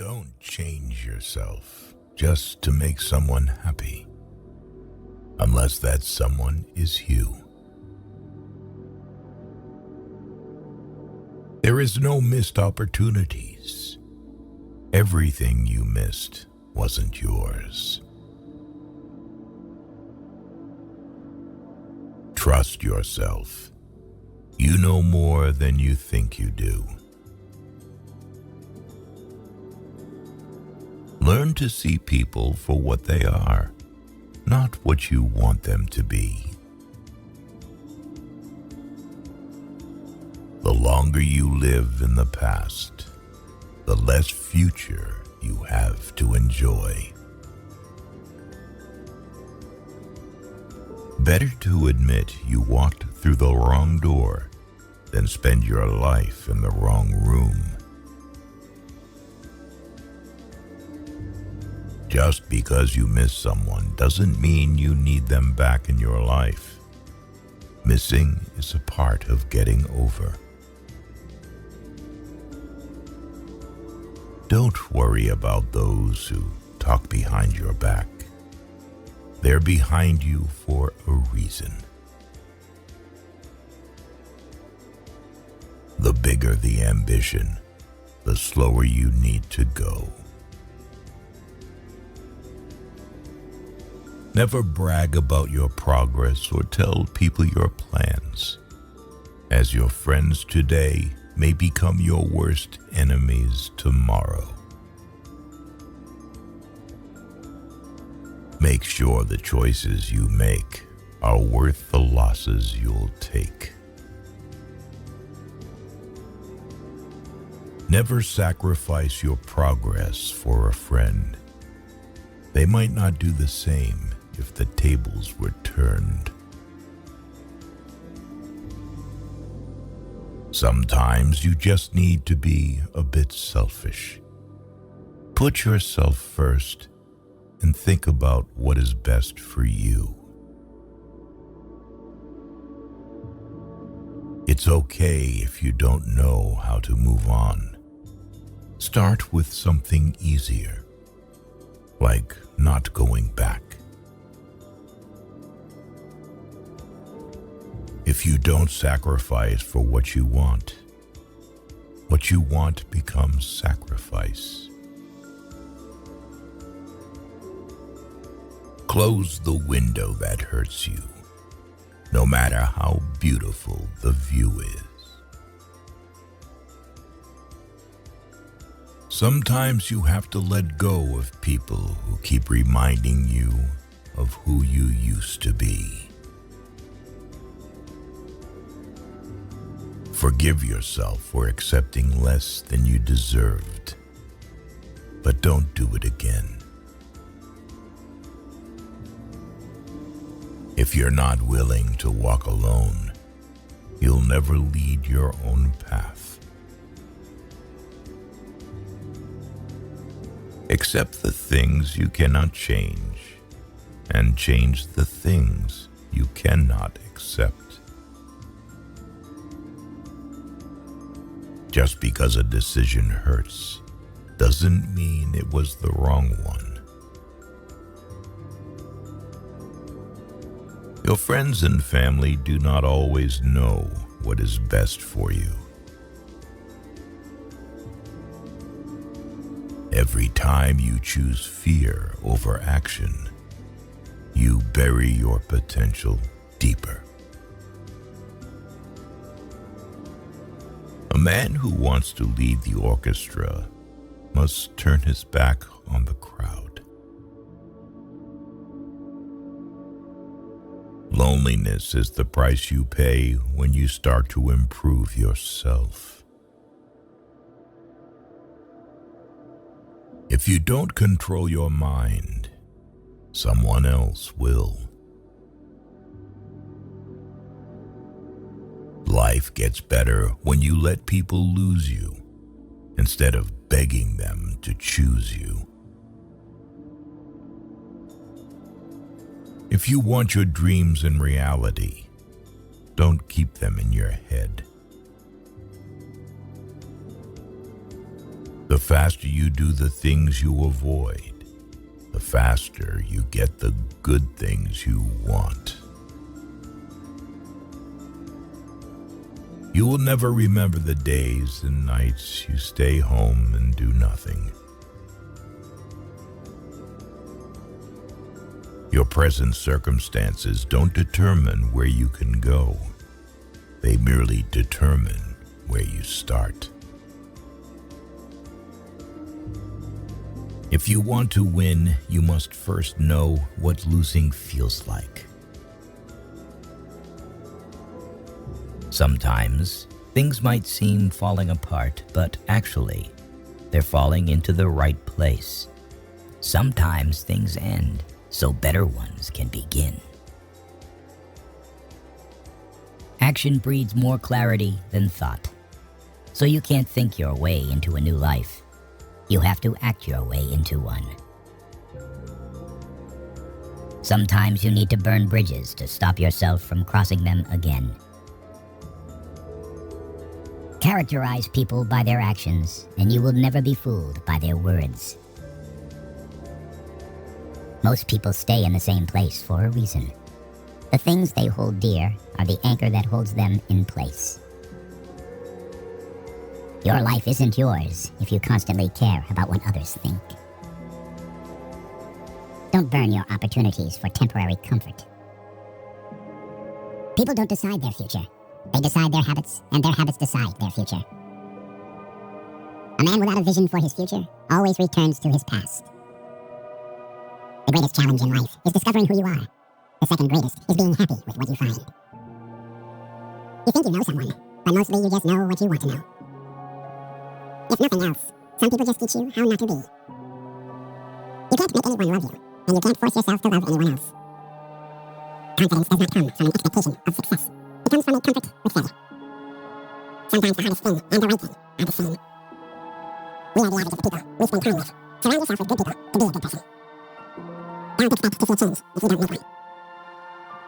Don't change yourself just to make someone happy, unless that someone is you. There is no missed opportunities. Everything you missed wasn't yours. Trust yourself. You know more than you think you do. Learn to see people for what they are, not what you want them to be. The longer you live in the past, the less future you have to enjoy. Better to admit you walked through the wrong door than spend your life in the wrong room. Just because you miss someone doesn't mean you need them back in your life. Missing is a part of getting over. Don't worry about those who talk behind your back. They're behind you for a reason. The bigger the ambition, the slower you need to go. Never brag about your progress or tell people your plans, as your friends today may become your worst enemies tomorrow. Make sure the choices you make are worth the losses you'll take. Never sacrifice your progress for a friend. They might not do the same if the tables were turned. Sometimes you just need to be a bit selfish. Put yourself first and think about what is best for you. It's okay if you don't know how to move on. Start with something easier, like not going back. If you don't sacrifice for what you want becomes sacrifice. Close the window that hurts you, no matter how beautiful the view is. Sometimes you have to let go of people who keep reminding you of who you used to be. Forgive yourself for accepting less than you deserved, but don't do it again. If you're not willing to walk alone, you'll never lead your own path. Accept the things you cannot change, and change the things you cannot accept. Just because a decision hurts doesn't mean it was the wrong one. Your friends and family do not always know what is best for you. Every time you choose fear over action, you bury your potential deeper. A man who wants to lead the orchestra must turn his back on the crowd. Loneliness is the price you pay when you start to improve yourself. If you don't control your mind, someone else will. Life gets better when you let people lose you, instead of begging them to choose you. If you want your dreams in reality, don't keep them in your head. The faster you do the things you avoid, the faster you get the good things you want. You will never remember the days and nights you stay home and do nothing. Your present circumstances don't determine where you can go. They merely determine where you start. If you want to win, you must first know what losing feels like. Sometimes, things might seem falling apart, but actually, they're falling into the right place. Sometimes things end, so better ones can begin. Action breeds more clarity than thought. So you can't think your way into a new life. You have to act your way into one. Sometimes you need to burn bridges to stop yourself from crossing them again. Characterize people by their actions, and you will never be fooled by their words. Most people stay in the same place for a reason. The things they hold dear are the anchor that holds them in place. Your life isn't yours if you constantly care about what others think. Don't burn your opportunities for temporary comfort. People don't decide their future. They decide their habits, and their habits decide their future. A man without a vision for his future always returns to his past. The greatest challenge in life is discovering who you are. The second greatest is being happy with what you find. You think you know someone, but mostly you just know what you want to know. If nothing else, some people just teach you how not to be. You can't make anyone love you, and you can't force yourself to love anyone else. Confidence does not come from an expectation of success. It comes from a comfort with failure. Sometimes the hardest thing and the right thing are the same. We are the average of the people we spend time with. Surround yourself with good people to be a good person. Don't expect to see a change if you don't make one.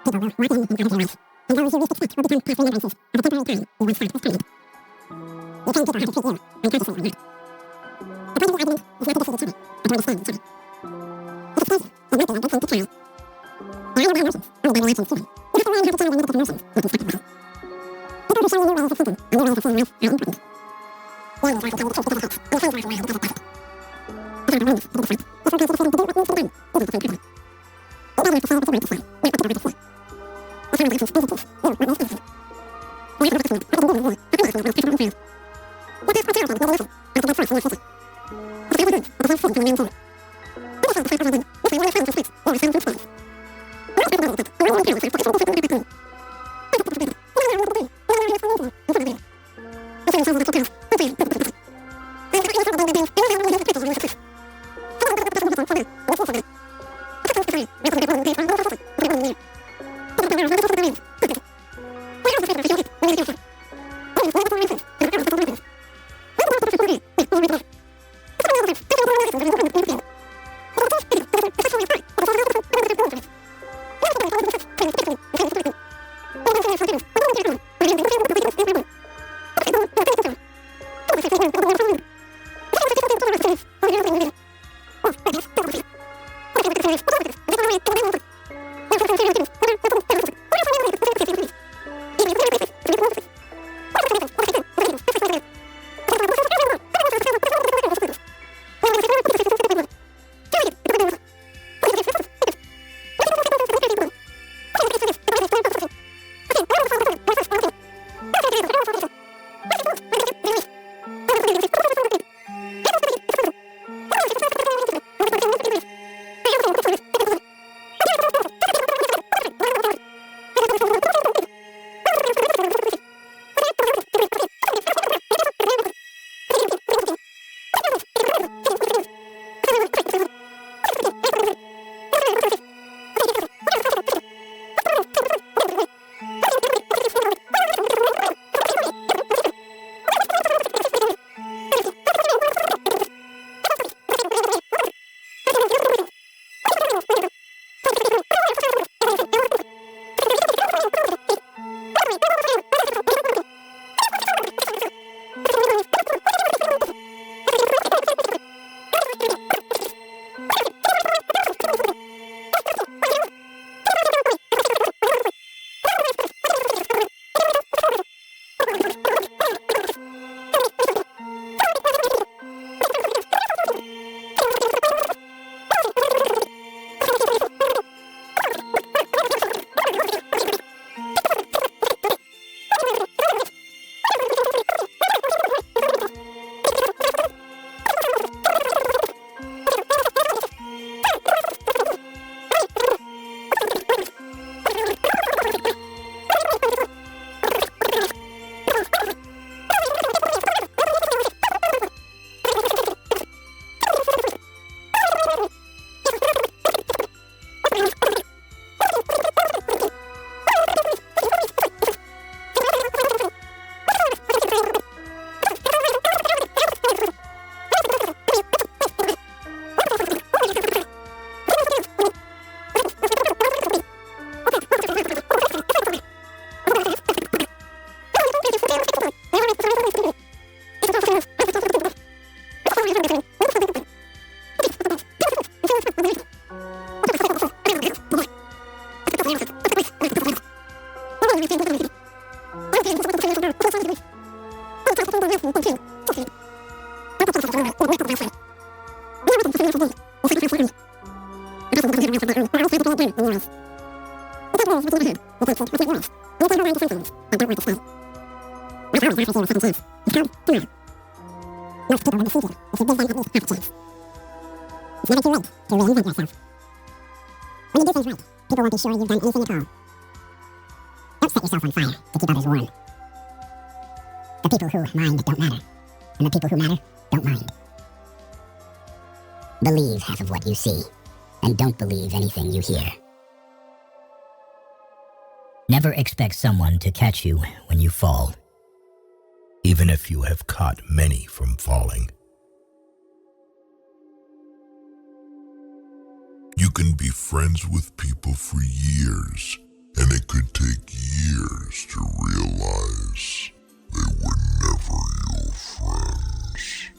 People will walk in and out of your life, and those you least expect will become past remembrances of a temporary time you once thought was kind. You find people how to treat you, unconsciously or not. The point of the argument is not to defeat each other, but to understand each other. If it's crazy, it might be a good thing to try. There are no emotions, only by reactions to them. You have to learn how to channel the negative emotions you can stop them. People who show you new ways of thinking and new ways of seeing life are important. One is also telling the truth because it helps, and the phrase is also allowing the other to profit. It's not a willingness to be different. It's okay to decide to do what needs to be done, even if it's uncomfortable. It matters to solve the problem to solve, not what the problem is for. The final actions speak the truth, or what most things. We have an excellent, what can do more, what can do more, what can do more. What is prepared for the revolution, and the first for the future. What can we do, what is important to remain forward. What is the first problem, if we want to find the space, or find the response. What is the problem, or what is the response, or what is the response. Most people will defeat you if you give them at least half a chance. It's never too late to reinvent yourself. When you do things right, people won't be sure you've done anything at all. Don't set yourself on fire to keep others warm. The people who mind don't matter, and the people who matter don't mind. Believe half of what you see, and don't believe anything you hear. Never expect someone to catch you when you fall. Even if you have caught many from falling. You can be friends with people for years, and it could take years to realize they were never your friends.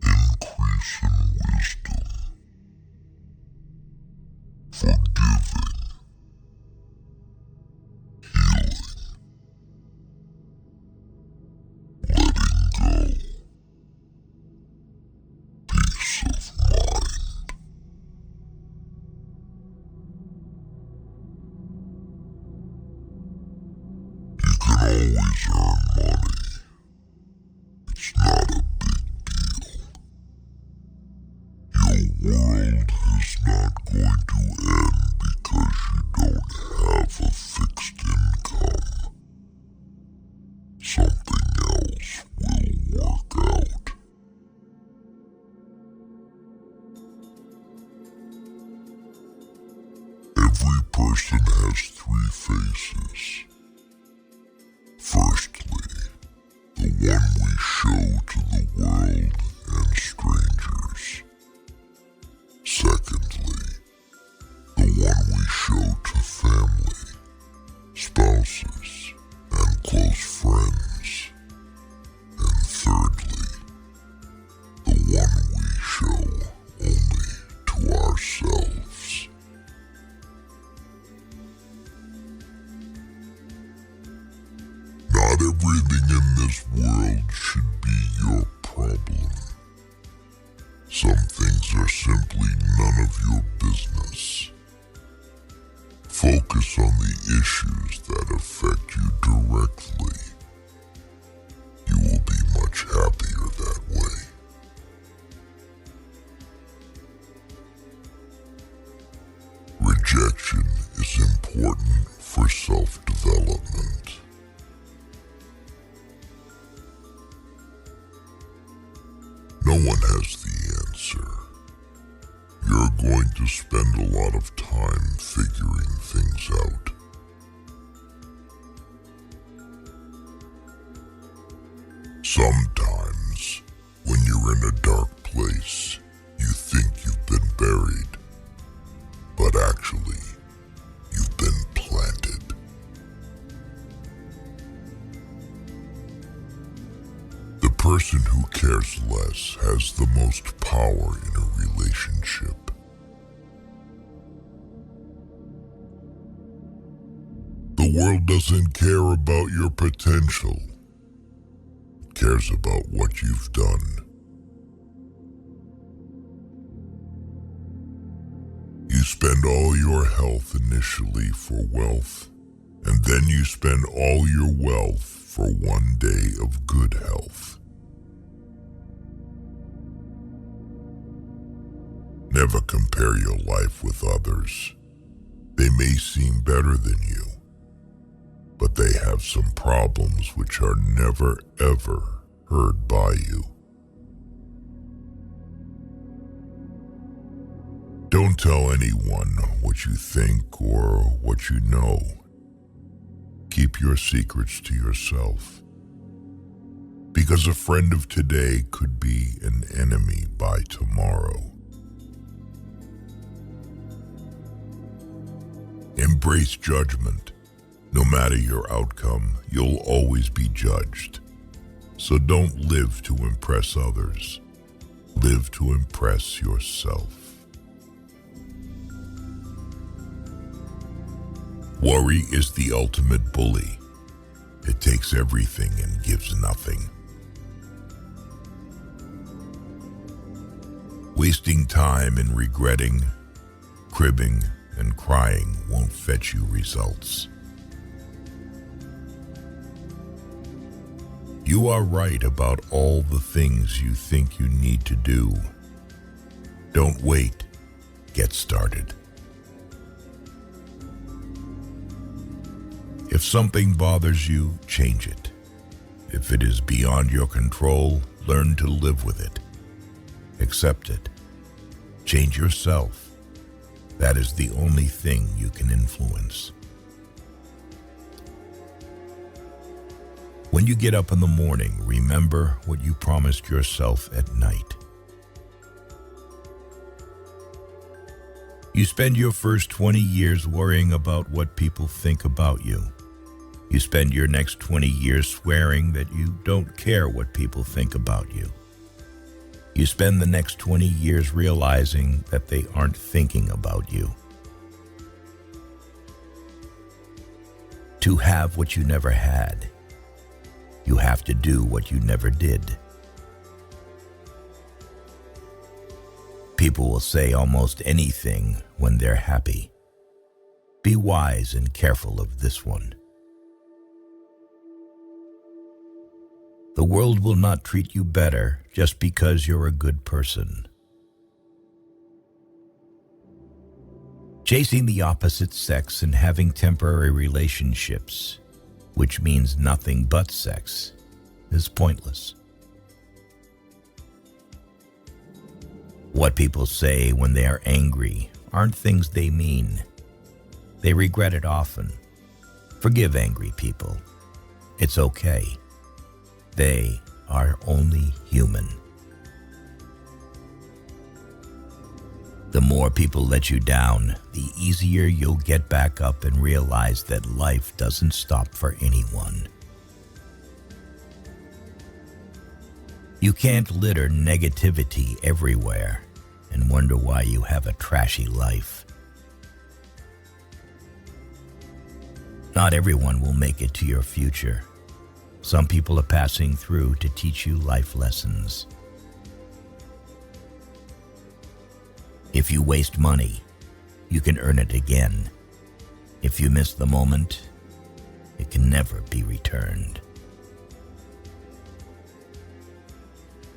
Increase in wisdom. world is not going to end because you don't have a fixed income. Something else will work out. Every person has three faces. Firstly, the one we show to the world and strangers. Secondly, the one we show to family, spouses, and close friends. And thirdly, the one we show only to ourselves. Not everything in this world should be your problem. Some things are simply none of your business. Focus on the issues that affect you directly. You will be much happier that way. Rejection is important for self-development. No one has the answer. You're going to spend a lot of time figuring things out. Sometimes, when you're in a dark place, you think you've been buried, but actually, you've been planted. The person who cares less has the most power in a relationship. The world doesn't care about your potential. It cares about what you've done. You spend all your health initially for wealth, and then you spend all your wealth for one day of good health. Never compare your life with others. They may seem better than you, but they have some problems which are never ever heard by you. Don't tell anyone what you think or what you know. Keep your secrets to yourself, because a friend of today could be an enemy by tomorrow. Embrace judgment. No matter your outcome, you'll always be judged. So don't live to impress others. Live to impress yourself. Worry is the ultimate bully. It takes everything and gives nothing. Wasting time in regretting, cribbing, and crying won't fetch you results. You are right about all the things you think you need to do. Don't wait. Get started. If something bothers you, change it. If it is beyond your control, learn to live with it. Accept it. Change yourself. That is the only thing you can influence. When you get up in the morning, remember what you promised yourself at night. You spend your first 20 years worrying about what people think about you. You spend your next 20 years swearing that you don't care what people think about you. You spend the next 20 years realizing that they aren't thinking about you. To have what you never had, you have to do what you never did. People will say almost anything when they're happy. Be wise and careful of this one. The world will not treat you better just because you're a good person. Chasing the opposite sex and having temporary relationships, which means nothing but sex, is pointless. What people say when they are angry aren't things they mean. They regret it often. Forgive angry people. It's okay. They are only human. The more people let you down, the easier you'll get back up and realize that life doesn't stop for anyone. You can't litter negativity everywhere and wonder why you have a trashy life. Not everyone will make it to your future. Some people are passing through to teach you life lessons. If you waste money, you can earn it again. If you miss the moment, it can never be returned.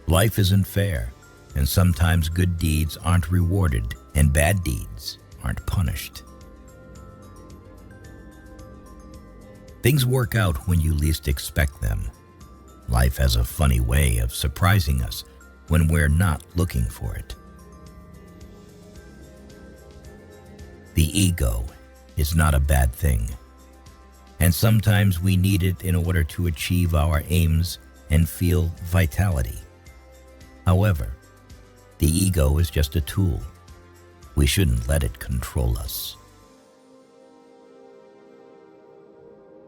Life isn't fair, and sometimes good deeds aren't rewarded and bad deeds aren't punished. Things work out when you least expect them. Life has a funny way of surprising us when we're not looking for it. The ego is not a bad thing, and sometimes we need it in order to achieve our aims and feel vitality. However, the ego is just a tool. We shouldn't let it control us.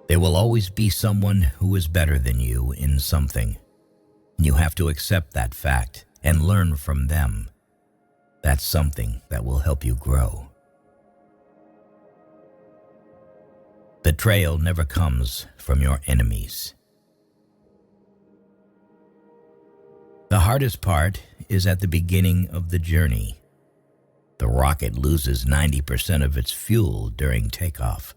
There will always be someone who is better than you in something. You have to accept that fact and learn from them. That's something that will help you grow. Betrayal never comes from your enemies. The hardest part is at the beginning of the journey. The rocket loses 90% of its fuel during takeoff.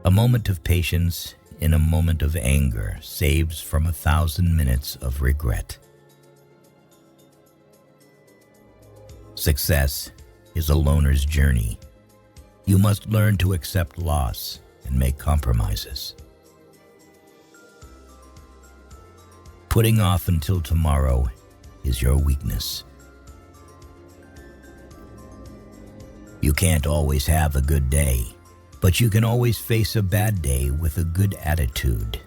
A moment of patience in a moment of anger saves from 1,000 minutes of regret. Success is a loner's journey. You must learn to accept loss and make compromises. Putting off until tomorrow is your weakness. You can't always have a good day, but you can always face a bad day with a good attitude.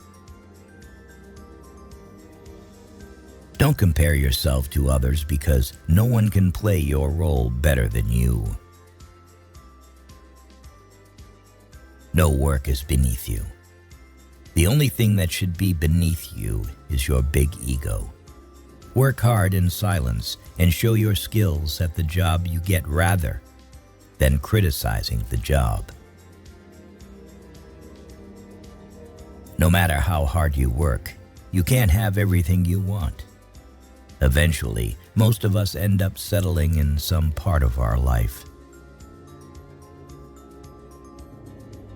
Don't compare yourself to others because no one can play your role better than you. No work is beneath you. The only thing that should be beneath you is your big ego. Work hard in silence and show your skills at the job you get rather than criticizing the job. No matter how hard you work, you can't have everything you want. Eventually, most of us end up settling in some part of our life.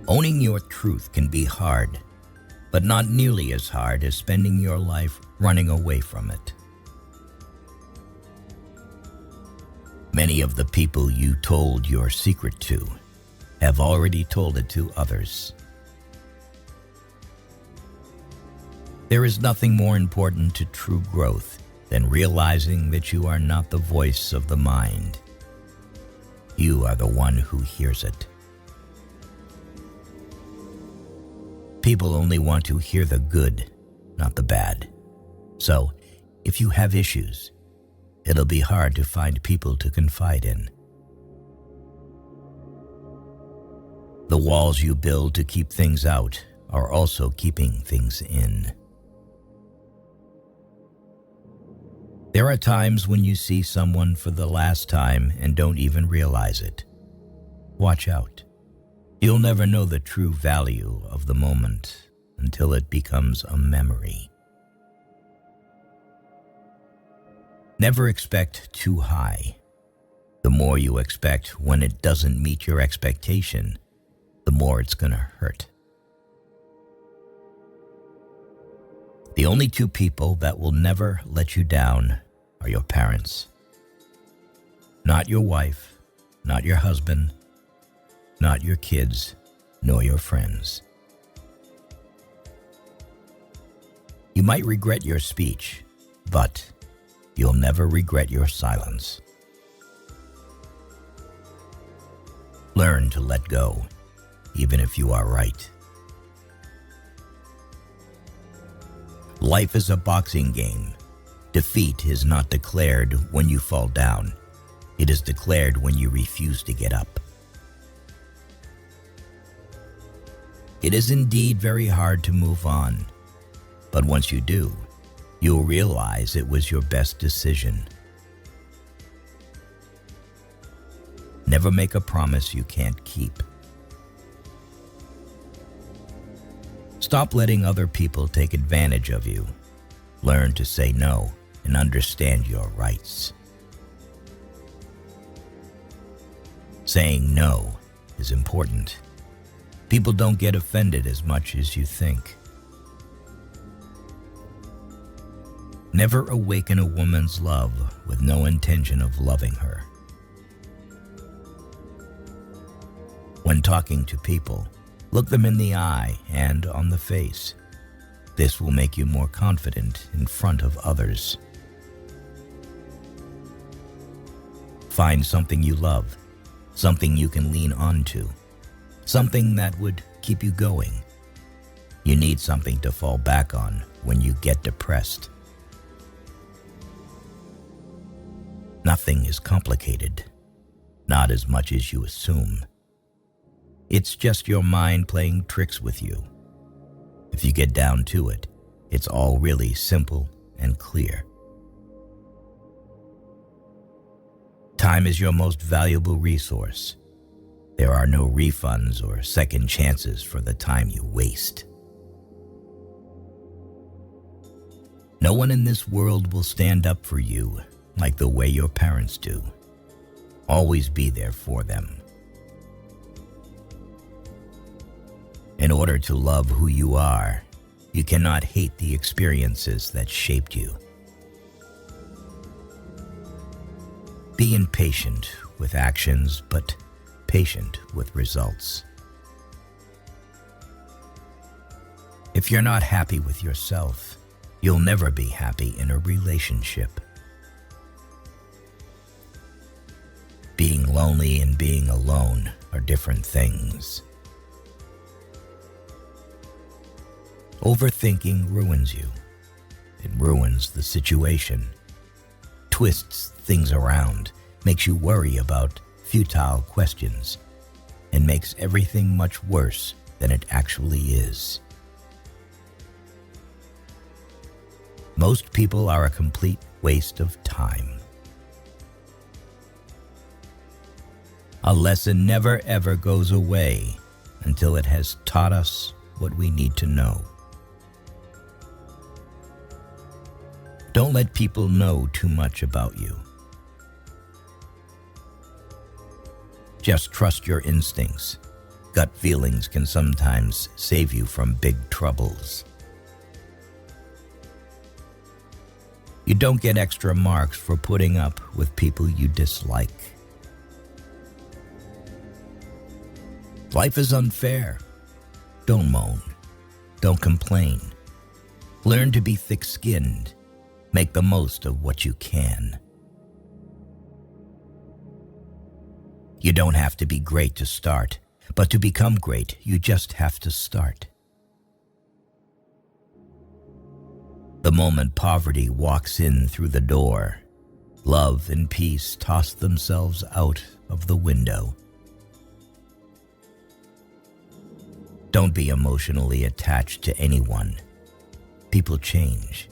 Owning your truth can be hard, but not nearly as hard as spending your life running away from it. Many of the people you told your secret to have already told it to others. There is nothing more important to true growth than realizing that you are not the voice of the mind. You are the one who hears it. People only want to hear the good, not the bad. So, if you have issues, it'll be hard to find people to confide in. The walls you build to keep things out are also keeping things in. There are times when you see someone for the last time and don't even realize it. Watch out. You'll never know the true value of the moment until it becomes a memory. Never expect too high. The more you expect when it doesn't meet your expectation, the more it's gonna hurt. The only two people that will never let you down are your parents. Not your wife, not your husband, not your kids, nor your friends. You might regret your speech, but you'll never regret your silence. Learn to let go, even if you are right. Life is a boxing game. Defeat is not declared when you fall down. It is declared when you refuse to get up. It is indeed very hard to move on, but once you do, you'll realize it was your best decision. Never make a promise you can't keep. Stop letting other people take advantage of you. Learn to say no and understand your rights. Saying no is important. People don't get offended as much as you think. Never awaken a woman's love with no intention of loving her. When talking to people, look them in the eye and on the face. This will make you more confident in front of others. Find something you love, something you can lean onto, something that would keep you going. You need something to fall back on when you get depressed. Nothing is complicated, not as much as you assume. It's just your mind playing tricks with you. If you get down to it, it's all really simple and clear. Time is your most valuable resource. There are no refunds or second chances for the time you waste. No one in this world will stand up for you like the way your parents do. Always be there for them. In order to love who you are, you cannot hate the experiences that shaped you. Be impatient with actions, but patient with results. If you're not happy with yourself, you'll never be happy in a relationship. Being lonely and being alone are different things. Overthinking ruins you. It ruins the situation, twists things around, makes you worry about futile questions, and makes everything much worse than it actually is. Most people are a complete waste of time. A lesson never ever goes away until it has taught us what we need to know. Don't let people know too much about you. Just trust your instincts. Gut feelings can sometimes save you from big troubles. You don't get extra marks for putting up with people you dislike. Life is unfair. Don't moan. Don't complain. Learn to be thick-skinned. Make the most of what you can. You don't have to be great to start, but to become great, you just have to start. The moment poverty walks in through the door, love and peace toss themselves out of the window. Don't be emotionally attached to anyone. People change.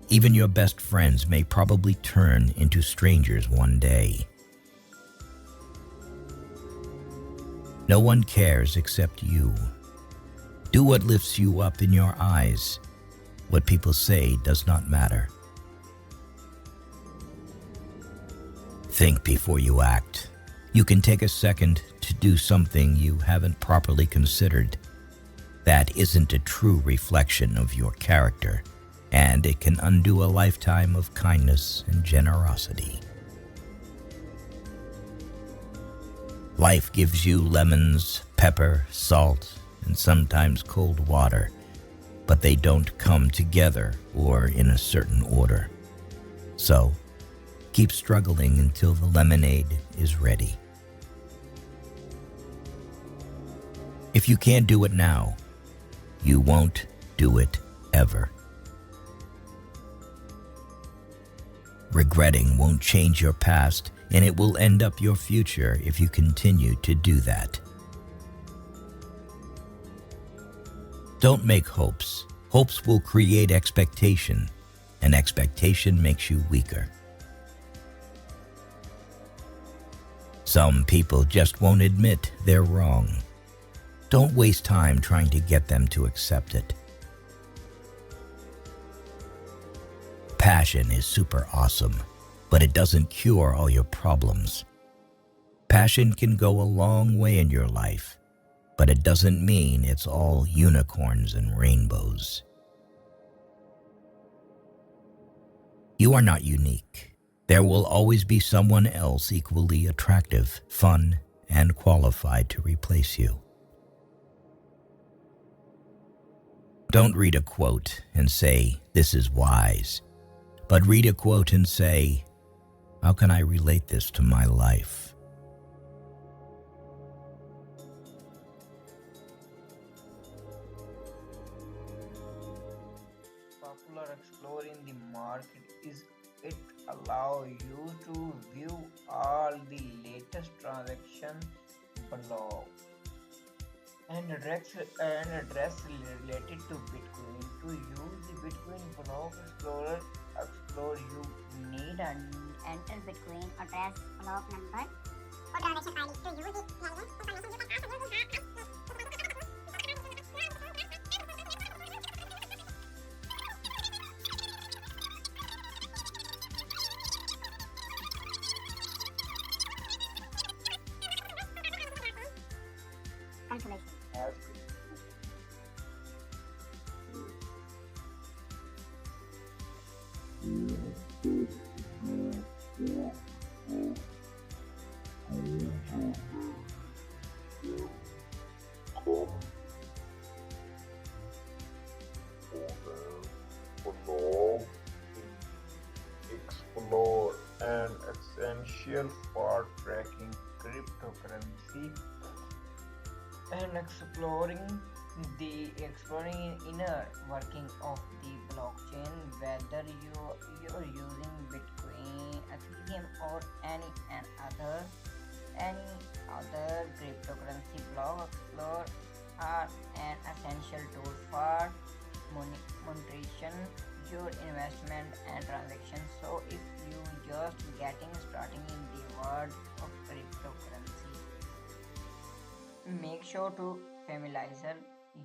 Even your best friends may probably turn into strangers one day. No one cares except you. Do what lifts you up in your eyes. What people say does not matter. Think before you act. You can take a second to do something you haven't properly considered. That isn't a true reflection of your character, and it can undo a lifetime of kindness and generosity. Life gives you lemons, pepper, salt, and sometimes cold water, but they don't come together or in a certain order. So, keep struggling until the lemonade is ready. If you can't do it now, you won't do it ever. Regretting won't change your past, and it will end up your future if you continue to do that. Don't make hopes. Hopes will create expectation, and expectation makes you weaker. Some people just won't admit they're wrong. Don't waste time trying to get them to accept it. Passion is super awesome, but it doesn't cure all your problems. Passion can go a long way in your life, but it doesn't mean it's all unicorns and rainbows. You are not unique. There will always be someone else equally attractive, fun, and qualified to replace you. Don't read a quote and say, "This is wise," but read a quote and say, "How can I relate this to my life?" Popular Explorer in the market is it allow you to view all the latest transactions below and address related to Bitcoin. To use the Bitcoin Block Explorer, you need an Enter Bitcoin address block number or transaction ID to use it. Information you can also use Confirmation. as explore an essential for tracking cryptocurrency and exploring inner working of the blockchain, whether you're using Bitcoin, Ethereum, or any other cryptocurrency. Block Explorer are an essential tool for monitoring your investment and transactions. So if you just getting starting in the world of cryptocurrency, make sure to familiarize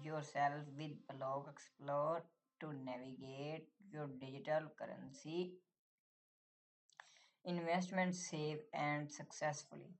yourself with Block Explorer to navigate your digital currency investment safe and successfully.